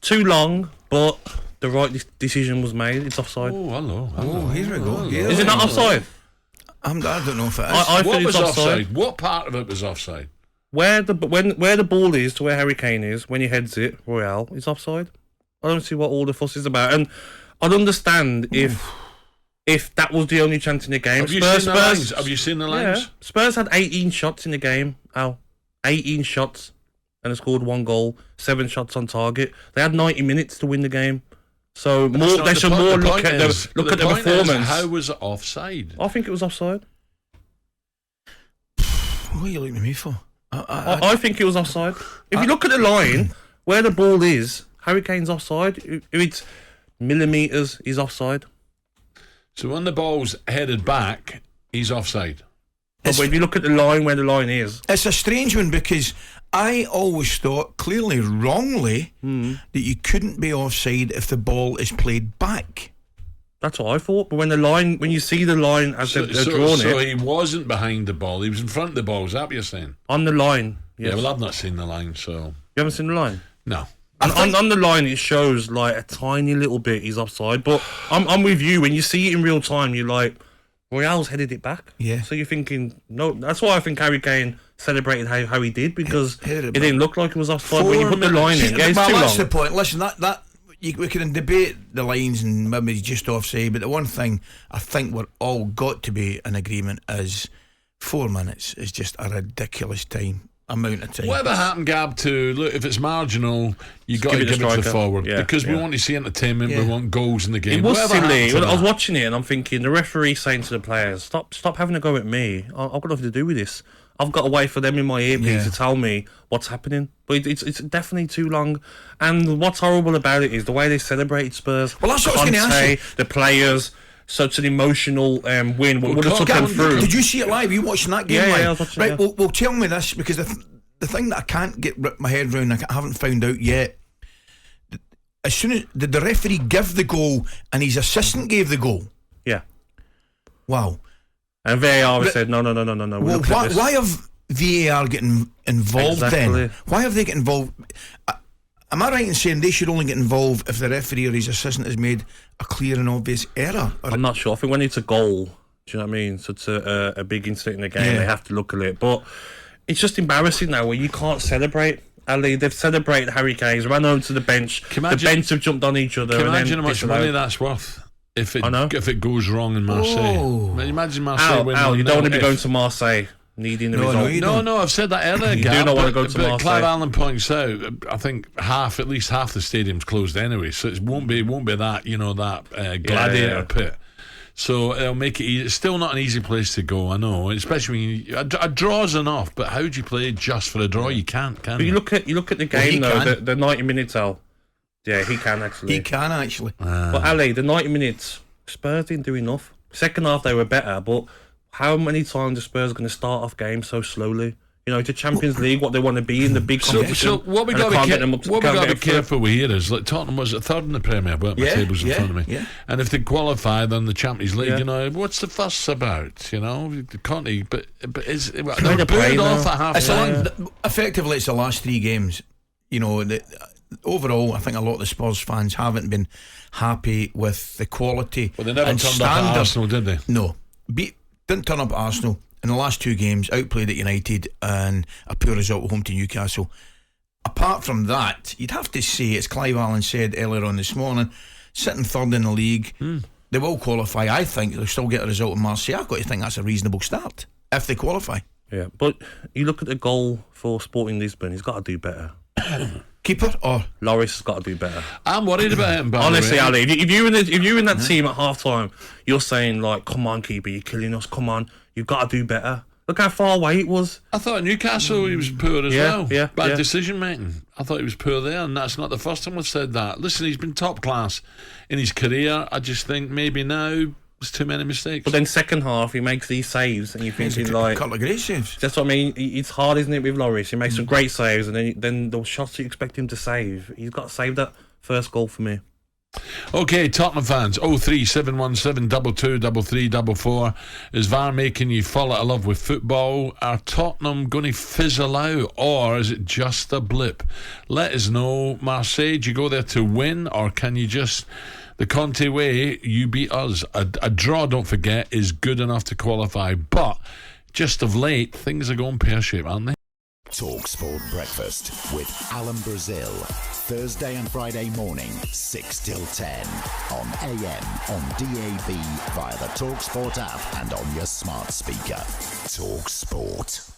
Too long, but the right decision was made. It's offside. Oh, hello. Oh, here we go. Is it not offside? I don't know if it is. I What think was it's offside. offside? What part of it was offside? Where the ball is to where Harry Kane is when he heads it, Royale, is offside. I don't see what all the fuss is about, and I'd understand if that was the only chance in the game. Have you seen the lines? Have you seen the lines? Yeah. Spurs had 18 shots in the game. 18 shots, and they scored 1 goal, 7 shots on target. They had 90 minutes to win the game. So they should more look at the performance. How was it offside? I think it was offside. What are you looking at me for? I think it was offside. If you look at the line where the ball is, Harry Kane's offside. If it's millimetres, he's offside. So when the ball's headed back, he's offside. But if you look at the line where the line is, it's a strange one because I always thought, clearly wrongly, that you couldn't be offside if the ball is played back. That's what I thought. But when you see the line as they're drawn so it, he wasn't behind the ball. He was in front of the ball. Is that what you're saying? On the line. Yes. Yeah, well, I've not seen the line, so... You haven't seen the line? No. And on the line, it shows like a tiny little bit he's offside. But I'm with you. When you see it in real time, you're like, Royale's headed it back. Yeah. So you're thinking, no. That's why I think Harry Kane celebrated how he did, because it didn't look like it was offside when you put the line in. Yeah, it's too that's long. The point. Listen, we can debate the lines and maybe he's just offside, but the one thing I think we're all got to be in agreement is 4 minutes is just a ridiculous amount of time. Whatever happened, Gab, to look, if it's marginal, you got to give it to the forward, because we want to see entertainment. We want goals in the game. It was silly. I was watching it and I'm thinking, the referee saying to the players, stop having a go at me. I've got nothing to do with this. I've got to wait for them in my earpiece to tell me what's happening. But it's definitely too long. And what's horrible about it is the way they celebrated Spurs. Well, that's what I was going to ask you. The players, such an emotional win. Would have took them through. Did you see it live? Were you watching that game live? Yeah, I was watching it. Right, well, tell me this, because the thing that I can't get my head around, I haven't found out yet. As soon as did the referee give the goal and his assistant gave the goal? Yeah. Wow. And VAR said no. Well, why have VAR getting involved then? Why have they get involved? Am I right in saying they should only get involved if the referee or his assistant has made a clear and obvious error? I'm not sure. I think when it's a goal, do you know what I mean? So it's a big incident in the game, they have to look at it. But it's just embarrassing now where you can't celebrate. Ali, they've celebrated Harry Kane's ran over to the bench. The bench have jumped on each other. Can you imagine how much money that's worth? If it goes wrong in Marseille. Imagine Marseille winning. You don't want to be going to Marseille needing the result. No, I've said that earlier. You do not want to go to Marseille. But Clive Allen points out, I think at least half the stadium's closed anyway, so it won't be that gladiator pit. So it'll make it easy. It's still not an easy place to go, I know, especially when a draw's enough, but how do you play just for a draw? You can't, can you? But you look at the game though, the 90 minutes out. Yeah, he can actually. But Ali, the 90 minutes, Spurs didn't do enough. Second half they were better, but how many times are Spurs going to start off games so slowly? You know, it's a Champions League, what they want to be in the big competition. So what we got to be careful with here is, like, Tottenham was at third in the Premier, but my table's in front of me. Yeah. And if they qualify, then the Champions League, you know, what's the fuss about? You know, Conte, but they're booed off at half time. Effectively, it's the last 3 games. You know, overall, I think a lot of the Spurs fans haven't been happy with the quality. Well, they never turned up at Arsenal, did they? No. Didn't turn up at Arsenal. In the last 2 games, outplayed at United and a poor result at home to Newcastle. Apart from that, you'd have to say, as Clive Allen said earlier on this morning, sitting third in the league, they will qualify. I think they'll still get a result in Marseille. I've got to think that's a reasonable start if they qualify. Yeah, but you look at the goal for Sporting Lisbon, he's got to do better. Keeper or Lloris has got to do better. I'm worried about him. Honestly, Ali, if you're in that team at half time, you're saying like, "Come on, keeper, you're killing us. Come on, you've got to do better." Look how far away it was. I thought at Newcastle he was poor as well. Bad decision making. I thought he was poor there, and that's not the first time I've said that. Listen, he's been top class in his career. I just think maybe now there's too many mistakes. But then second half he makes these saves, and you're thinking like, a couple of great saves. That's what I mean. It's hard, isn't it, with Lloris? He makes some great saves, and then the shots you expect him to save, he's got to save that first goal for me. Okay, Tottenham fans, 03717 223344. Is VAR making you fall out of love with football? Are Tottenham going to fizzle out, or is it just a blip? Let us know. Marseille, do you go there to win, or can you just, the Conte way, you beat us? A draw, don't forget, is good enough to qualify, but just of late, things are going pear-shaped, aren't they? talkSPORT Breakfast with Alan Brazil. Thursday and Friday morning, 6 till 10. On AM, on DAB, via the talkSPORT app and on your smart speaker. talkSPORT.